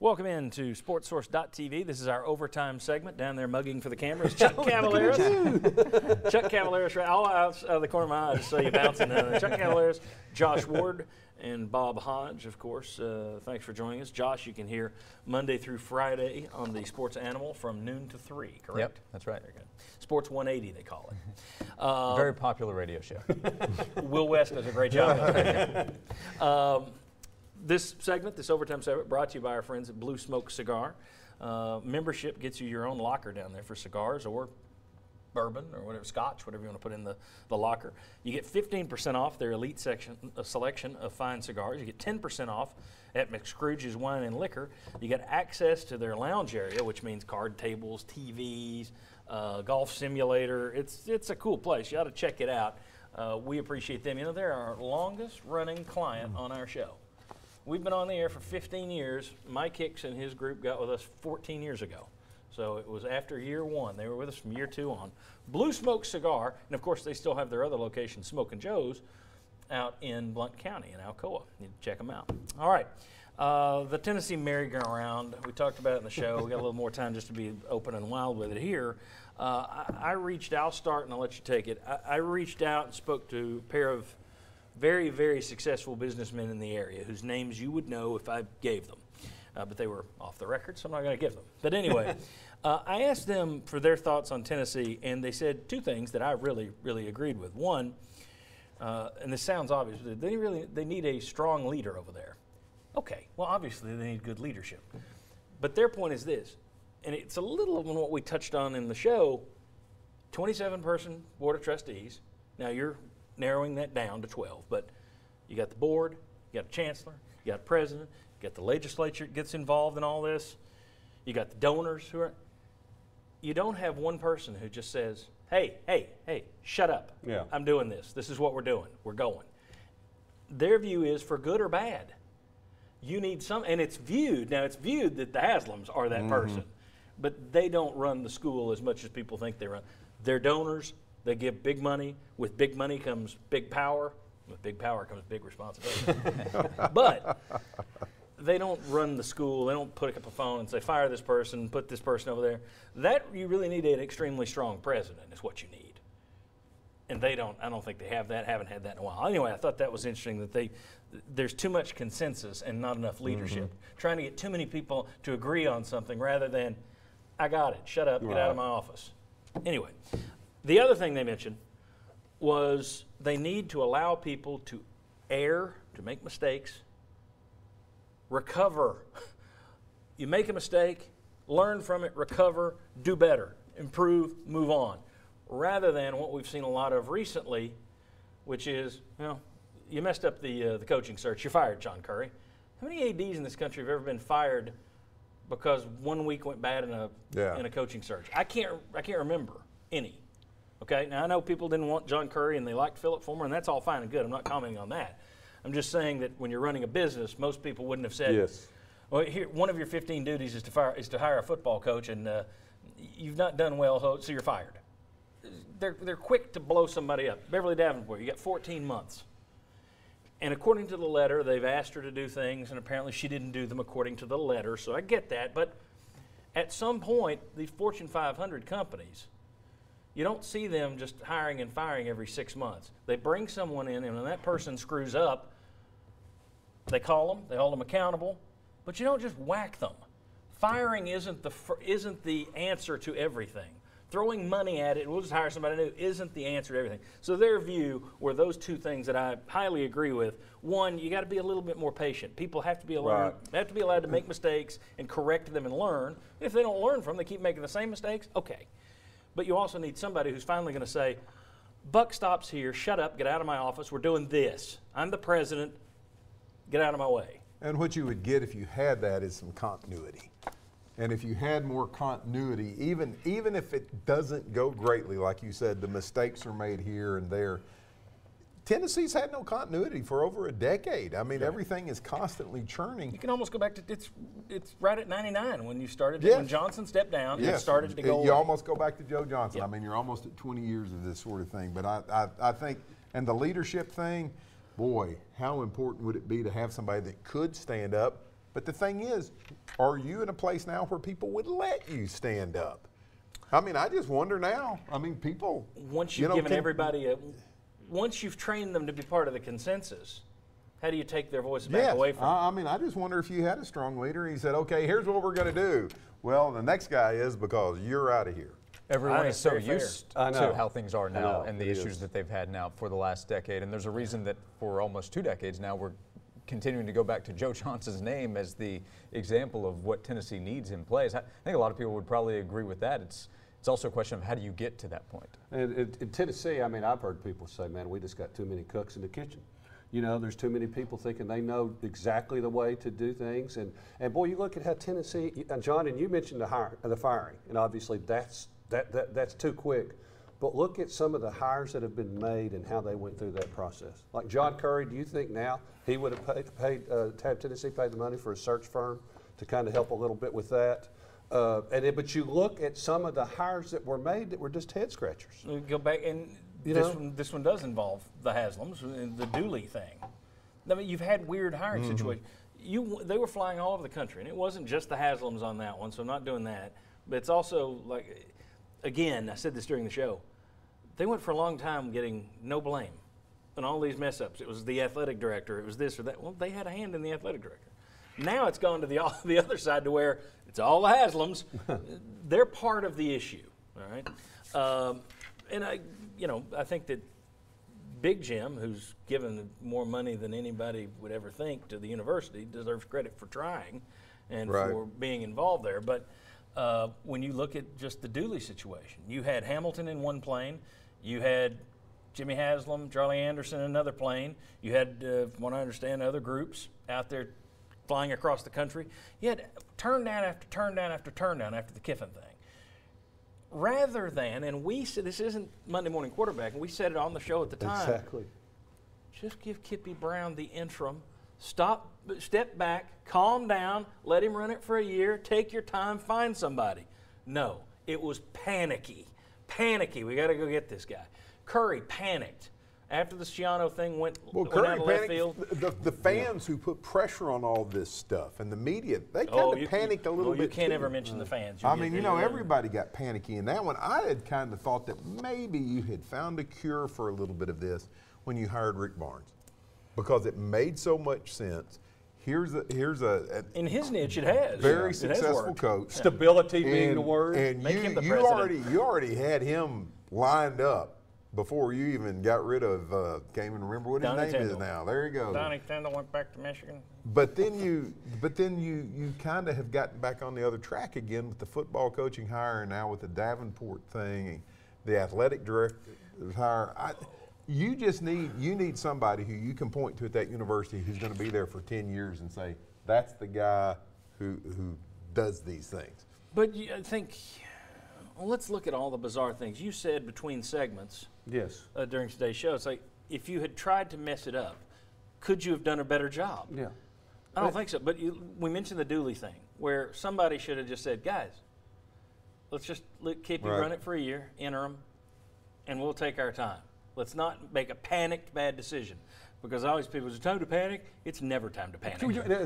Welcome into SportsSource.tv. This is our overtime segment. Down there mugging for the cameras, Chuck Cavaleris. Chuck Cavaleris, right all out of the corner of my eye, I just saw you bouncing down there. Chuck Cavaleris, Josh Ward, and Bob Hodge, of course. Thanks for joining us. Josh, you can hear Monday through Friday on the Sports Animal from noon to 3, correct? Yep, that's right. Very good. Sports 180, they call it. Very popular radio show. Will West does a great job. This segment, this overtime segment, brought to you by our friends at Blue Smoke Cigar. Membership gets you your own locker down there for cigars or bourbon or whatever, scotch, whatever you want to put in the locker. You get 15% off their elite selection of fine cigars. You get 10% off at McScrooge's Wine and Liquor. You get access to their lounge area, which means card tables, TVs, golf simulator. It's a cool place. You ought to check it out. We appreciate them. You know, they're our longest running client on our show. We've been on the air for 15 years. Mike Hicks and his group got with us 14 years ago. So it was after year one. They were with us from year 2 on. Blue Smoke Cigar, and of course they still have their other location, Smokin' Joe's, out in Blount County in Alcoa. You need to check them out. All right. The Tennessee merry-go-round, we talked about it in the show. We got a little more time just to be open and wild with it here. I reached out, I'll start and I'll let you take it. I reached out and spoke to a pair of very, very successful businessmen in the area whose names you would know if I gave them. But they were off the record, so I'm not going to give them. But anyway, I asked them for their thoughts on Tennessee, and they said 2 things that I really, really agreed with. One, and this sounds obvious, but they need a strong leader over there. Okay, well, obviously they need good leadership. But their point is this, and it's a little of what we touched on in the show, 27-person board of trustees. Now you're narrowing that down to 12, but you got the board, you got a chancellor, you got a president, you got the legislature that gets involved in all this, you got the donors who are. You don't have one person who just says, hey, shut up. Yeah. I'm doing this. This is what we're doing. We're going. Their view is for good or bad. You need some, and it's viewed that the Haslams are that person, but they don't run the school as much as people think they run. They're donors. They give big money. With big money comes big power. With big power comes big responsibility. But they don't run the school. They don't put up a phone and say, fire this person, put this person over there. That you really need an extremely strong president is what you need. And they don't, I don't think they have that, haven't had that in a while. Anyway, I thought that was interesting that there's too much consensus and not enough leadership. Trying to get too many people to agree on something rather than, I got it, shut up, get out of my office. Anyway. The other thing they mentioned was they need to allow people to err, to make mistakes, recover. You make a mistake, learn from it, recover, do better, improve, move on, rather than what we've seen a lot of recently, which is, you messed up the coaching search, you're fired, John Curry. How many ADs in this country have ever been fired because 1 week went bad in a coaching search? I can't remember any. Okay, now I know people didn't want John Curry and they liked Philip Fulmer, and that's all fine and good. I'm not commenting on that. I'm just saying that when you're running a business, most people wouldn't have said, well, here, one of your 15 duties is to hire a football coach, and you've not done well, so you're fired. They're quick to blow somebody up. Beverly Davenport, you got 14 months. And according to the letter, they've asked her to do things, and apparently she didn't do them according to the letter, so I get that. But at some point, these Fortune 500 companies, you don't see them just hiring and firing every 6 months. They bring someone in, and when that person screws up, they call them, they hold them accountable, but you don't just whack them. Firing isn't the answer to everything. Throwing money at it, we'll just hire somebody new, isn't the answer to everything. So their view were those 2 things that I highly agree with. One, you got to be a little bit more patient. People have to be allowed to make mistakes and correct them and learn. If they don't learn from them, they keep making the same mistakes, okay. But you also need somebody who's finally going to say, buck stops here, shut up, get out of my office, we're doing this. I'm the president, get out of my way. And what you would get if you had that is some continuity. And if you had more continuity, even if it doesn't go greatly, like you said, the mistakes are made here and there. Tennessee's had no continuity for over a decade. I mean, everything is constantly churning. You can almost go back to it's right at 99 when you started. When Johnson stepped down, it started to go. You almost go back to Joe Johnson. I mean, you're almost at 20 years of this sort of thing. But I think, and the leadership thing, boy, how important would it be to have somebody that could stand up But the thing is, are you in a place now where people would let you stand up? I mean, I just wonder now. I mean, people. Once you've given everybody once you've trained them to be part of the consensus, how do you take their voice back away from them? I mean, I just wonder if you had a strong leader and he said, okay, here's what we're going to do. Well, the next guy is because you're out of here. Everyone is so very fair. used to how things are now and the issues that they've had now for the last decade. And there's a reason that for almost 2 decades now we're continuing to go back to Joe Johnson's name as the example of what Tennessee needs in place. I think a lot of people would probably agree with that. It's also a question of how do you get to that point. And in Tennessee, I mean, I've heard people say, man, we just got too many cooks in the kitchen. You know, there's too many people thinking they know exactly the way to do things. And boy, you look at how Tennessee, and John, and you mentioned the firing, and obviously that's too quick. But look at some of the hires that have been made and how they went through that process. Like John Curry, do you think now he would have had Tennessee paid the money for a search firm to kind of help a little bit with that? But you look at some of the hires that were made that were just head scratchers. We go back, and this one does involve the Haslams, the Dooley thing. I mean, you've had weird hiring situations. They were flying all over the country, and it wasn't just the Haslams on that one, so I'm not doing that. But it's also like, again, I said this during the show, they went for a long time getting no blame on all these mess ups. It was the athletic director, it was this or that. Well, they had a hand in the athletic director. Now it's gone to the other side to where it's all the Haslams. They're part of the issue, all right? And I think that Big Jim, who's given more money than anybody would ever think to the university, deserves credit for trying and for being involved there. But when you look at just the Dooley situation, you had Hamilton in one plane, you had Jimmy Haslam, Charlie Anderson in another plane, you had, from what I understand, other groups out there flying across the country. You had turn down after turn down after turn down after the Kiffin thing. Rather than, and we said, this isn't Monday Morning Quarterback, and we said it on the show at the time. Exactly. Just give Kippy Brown the interim. Step back, calm down, let him run it for a year, take your time, find somebody. No, it was panicky. Panicky, we got to go get this guy. Curry panicked. After the Schiano thing went out of left field. The fans who put pressure on all this stuff and the media, they kind of panicked a little bit. You can't ever mention the fans. I mean, everybody got panicky in that one. I had kind of thought that maybe you had found a cure for a little bit of this when you hired Rick Barnes, because it made so much sense. Here's a in his niche, it has very successful coach. Stability being the word. And you already had him lined up before you even got rid of, can't even remember what his name is now. There you go. Donnie Tyndall went back to Michigan. But then you kind of have gotten back on the other track again with the football coaching hire, and now with the Davenport thing, the athletic director hire. You need somebody who you can point to at that university who's going to be there for 10 years and say, that's the guy who does these things. But I think, well, let's look at all the bizarre things. You said between segments during today's show, it's like, if you had tried to mess it up, could you have done a better job? Yeah. I don't think so. But we mentioned the Dooley thing, where somebody should have just said, guys, let's just keep you run it for a year, interim, and we'll take our time. Let's not make a panicked bad decision. Because always people say, time to panic. It's never time to panic.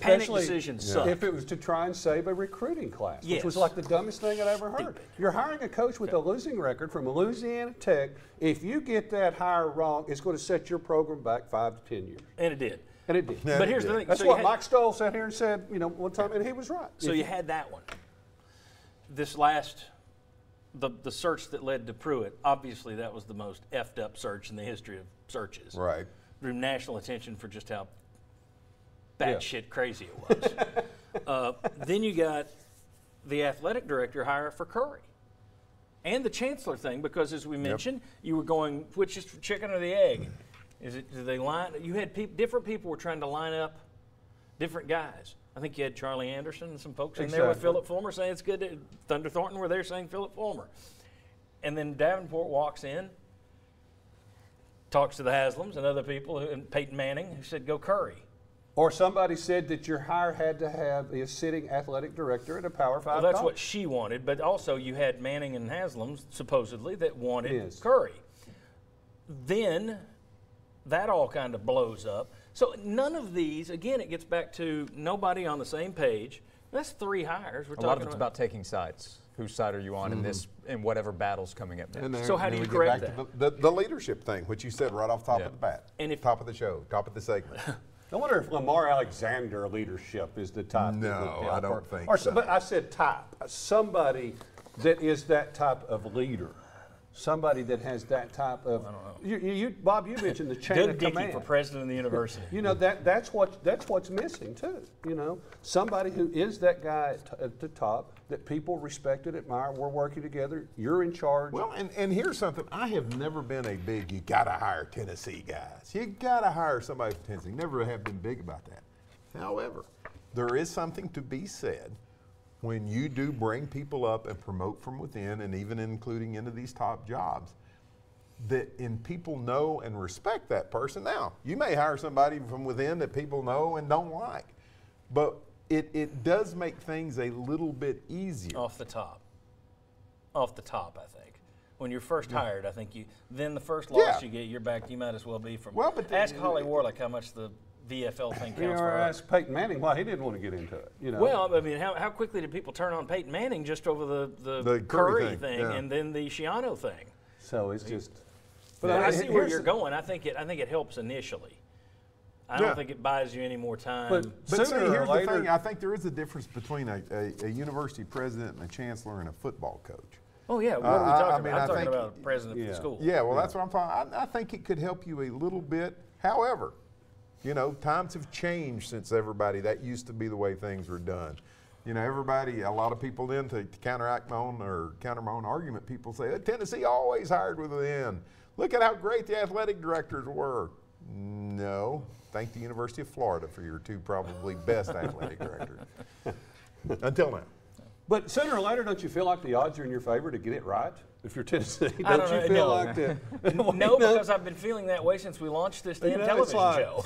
Panic decisions suck. If it was to try and save a recruiting class, which was like the dumbest thing I'd ever heard. Stupid. You're hiring a coach with a losing record from Louisiana Tech. If you get that hire wrong, it's going to set your program back 5 to 10 years. And it did. And it did. Yeah, but here's the thing. That's what Mike Stoll sat here and said, one time, and he was right. So you had that one. This last, the search that led to Pruitt, obviously that was the most effed up search in the history of searches. Right. Drew national attention for just how batshit crazy it was. Then you got the athletic director hire for Curry. And the chancellor thing, because as we mentioned, you were going, which is the chicken or the egg? Do they line? You had different people were trying to line up different guys. I think you had Charlie Anderson and some folks in there with Philip Fulmer saying it's good. Thunder Thornton were there saying Philip Fulmer. And then Davenport walks in, talks to the Haslams and other people, and Peyton Manning, who said, go Curry. Or somebody said that your hire had to have a sitting athletic director at a Power 5 Well, that's college. what she wanted, but also you had Manning and Haslam, supposedly, that wanted Yes. Curry. Then that all kind of blows up. So none of these, again, it gets back to nobody on the same page. That's 3 hires. We're A lot of it's about taking sides. Whose side are you on in this, in whatever battle's coming up next? And So how do then you we get correct back to the leadership thing, which you said right off top Yeah. of the bat, And if- top of the show, top of the segment. I wonder if Lamar Alexander leadership is the type. that No, would help I don't her. think Or so. But I said type. Somebody that is that type of leader. Somebody that has that type of. Bob, you mentioned the chain Doug of Dickey command. for president of the university. You know that's what's missing too. You know, somebody who is that guy at the top that people respect and admire. We're working together. You're in charge. Well, and here's something. I have never been a big, you got to hire Tennessee guys. You got to hire somebody from Tennessee. Never have been big about that. However, there is something to be said when you do bring people up and promote from within, and even including into these top jobs, and people know and respect that person. Now, you may hire somebody from within that people know and don't like, but it does make things a little bit easier. Off the top, I think. When you're first hired, I think then the first loss Yeah. you get, you're back. You might as well be from. Well, but ask Holly Warlick how much the VFL thing counts for or her. ask Peyton Manning why he didn't want to get into it. You know. Well, I mean, how quickly did people turn on Peyton Manning just over the The Curry thing, yeah. and then the Shiano thing? so it's just. But I see where here's you're the- going. I think it helps initially. I Yeah. don't think it buys you any more time. But But see, sooner or here's the later, thing. I think there is a difference between a university president and a chancellor and a football coach. oh yeah, what are we I talking mean, about? I I'm talking think- about a president of Yeah. the school. Yeah, well, that's what I'm talking. I think it could help you a little bit. However, you know, times have changed since everybody. That used to be the way things were done. You know, a lot of people then to counteract my own or counter my own argument, people say, Tennessee always hired within. Look at how great the athletic directors were. No, thank the University of Florida for your 2 probably best athletic directors. Until now. But sooner or later, don't you feel like the odds are in your favor to get it right? If you're Tennessee, I don't don't you know, feel no. like that? No, because I've been feeling that way since we launched this damn You know, it's television like- show.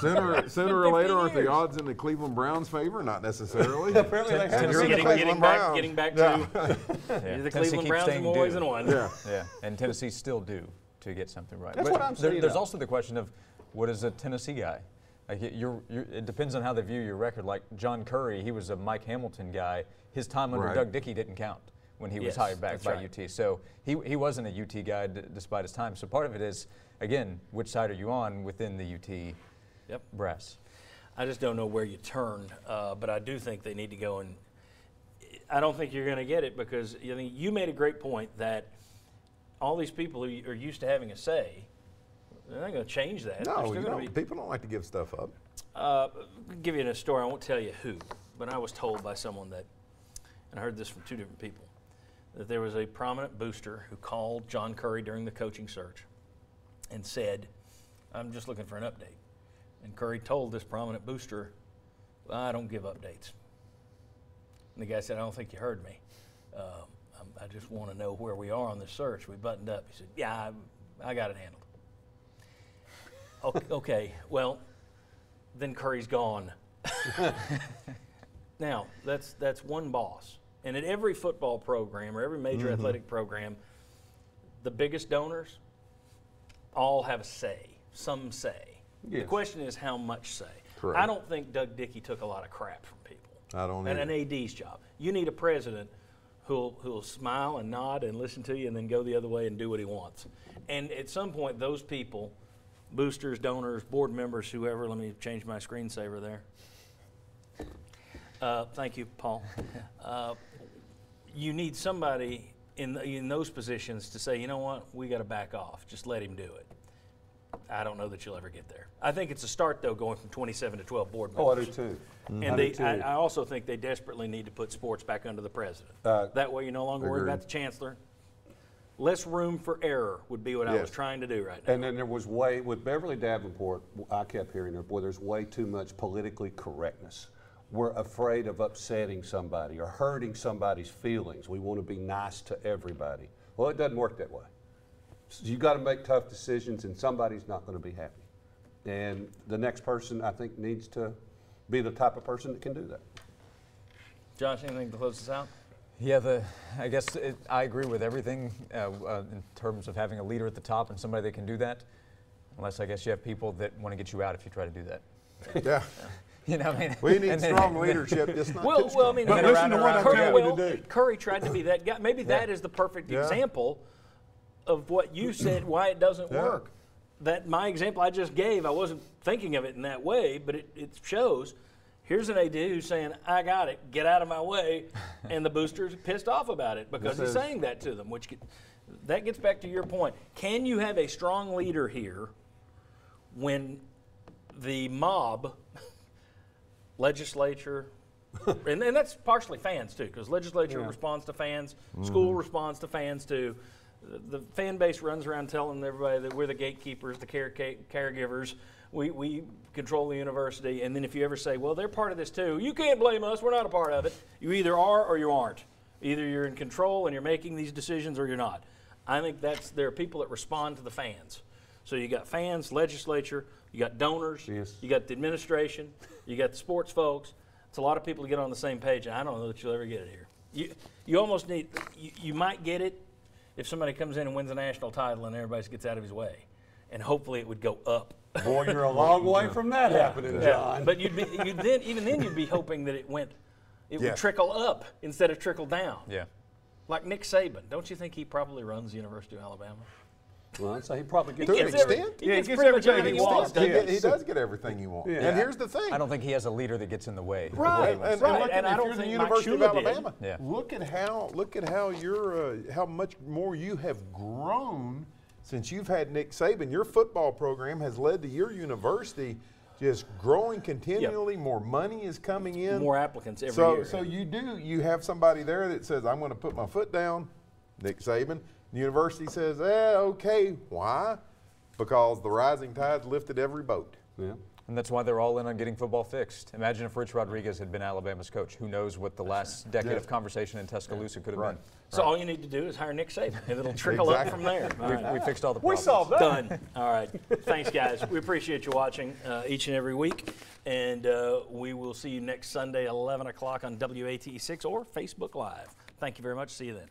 Sooner or 15 later, aren't the years. odds in the Cleveland Browns' favor? Not necessarily. Apparently they have. You're the Getting Cleveland back, Browns. getting back Yeah. to Yeah. the Tennessee Cleveland keeps Browns are staying more ways due. than one. Yeah. Yeah, and Tennessee still due to get something right. That's But what I'm saying, There's though. also the question of what is a Tennessee guy? Like it depends on how they view your record. Like John Curry, he was a Mike Hamilton guy. His time under Right. Doug Dickey didn't count when he was Yes, hired back that's by right. UT. So he wasn't a UT guy despite his time. So part of it is, again, which side are you on within the UT Yep. brass? I just don't know where you turn, but I do think they need to go and. I don't think you're going to get it because you made a great point that all these people who are used to having a say, they're not going to change that. They're No, still you gonna don't. People don't like to give stuff up. I'll give you a story. I won't tell you who, but I was told by someone that, and I heard this from 2 different people, that there was a prominent booster who called John Curry during the coaching search and said, I'm just looking for an update. And Curry told this prominent booster, I don't give updates. And the guy said, I don't think you heard me. I just want to know where we are on this search. We buttoned up. He said, yeah, I got it handled. Okay, well, then Curry's gone. Now, that's one boss. And at every football program or every major athletic program, the biggest donors all have a say, some say. The Yes. question is how much say. Correct. I don't think Doug Dickey took a lot of crap from people. I don't And either. an AD's job. You need a president who'll smile and nod and listen to you and then go the other way and do what he wants. And at some point, those people, boosters, donors, board members, whoever, let me change my screensaver there. Thank you, Paul. You need somebody in those positions to say, you know what, we got to back off. Just let him do it. I don't know that you'll ever get there. I think it's a start, though, going from 27 to 12 board members. Oh, I do too. And I also think they desperately need to put sports back under the president. That way you're no longer worried Agreed. about the chancellor. Less room for error would be what I was Yes. trying to do right now. And then there was with Beverly Davenport, I kept hearing her, boy, there's way too much politically correctness. We're afraid of upsetting somebody or hurting somebody's feelings. We want to be nice to everybody. Well, it doesn't work that way. So you got to make tough decisions, and somebody's not going to be happy. And the next person, I think, needs to be the type of person that can do that. Josh, anything to close this out? Yeah, I guess I agree with everything in terms of having a leader at the top and somebody that can do that. Unless I guess you have people that want to get you out if you try to do that. Yeah. You know, I mean, We need and then- strong leadership, just not Well, I mean, But listen to what I'm telling you today. Curry tried to be that guy. Maybe that is the perfect Yeah. example of what you said, why it doesn't Yeah. work. That my example I just gave, I wasn't thinking of it in that way, but it shows. Here's an AD who's saying, I got it, get out of my way, and the boosters are pissed off about it because he's saying that to them, that gets back to your point. Can you have a strong leader here when the mob, legislature, and that's partially fans too, because legislature responds to fans, school responds to fans too. The fan base runs around telling everybody that we're the gatekeepers, the caregivers. We control the university. And then if you ever say, well, they're part of this too, you can't blame us. We're not a part of it. You either are or you aren't. Either you're in control and you're making these decisions or you're not. I think there are people that respond to the fans. So you got fans, legislature, you got donors, you got the administration, you got the sports folks. It's a lot of people to get on the same page, and I don't know that you'll ever get it here. You almost need, you might get it if somebody comes in and wins a national title and everybody gets out of his way. And hopefully it would go up. Boy, you're a long way from that happening, John. But even then you'd be hoping that it would trickle up instead of trickle down. Yeah. Like Nick Saban. Don't you think he probably runs the University of Alabama? Well, I'd say he probably gets To an extent. He Yeah, gets he gets pretty much everything everything he he wants. wants. He does get everything he wants. Yeah. And here's the thing. I don't think he has a leader that gets in the way. Right. And Right. look And at I if don't you're the think Mike University of Shula did. Alabama. Yeah. Look at how you're how much more you have grown since you've had Nick Saban. Your football program has led to your university just growing continually. More money is coming in. More applicants every year. So you have somebody there that says, I'm going to put my foot down, Nick Saban. The university says, okay. Why? Because the rising tides lifted every boat. Yeah. And that's why they're all in on getting football fixed. Imagine if Rich Rodriguez had been Alabama's coach. Who knows what the last decade of conversation in Tuscaloosa could have been. So all you need to do is hire Nick Saban, and it'll trickle up from there. All right. We fixed all the We problems. solved that. Done. All right. Thanks, guys. We appreciate you watching each and every week. And we will see you next Sunday, 11 o'clock on WATE 6 or Facebook Live. Thank you very much. See you then.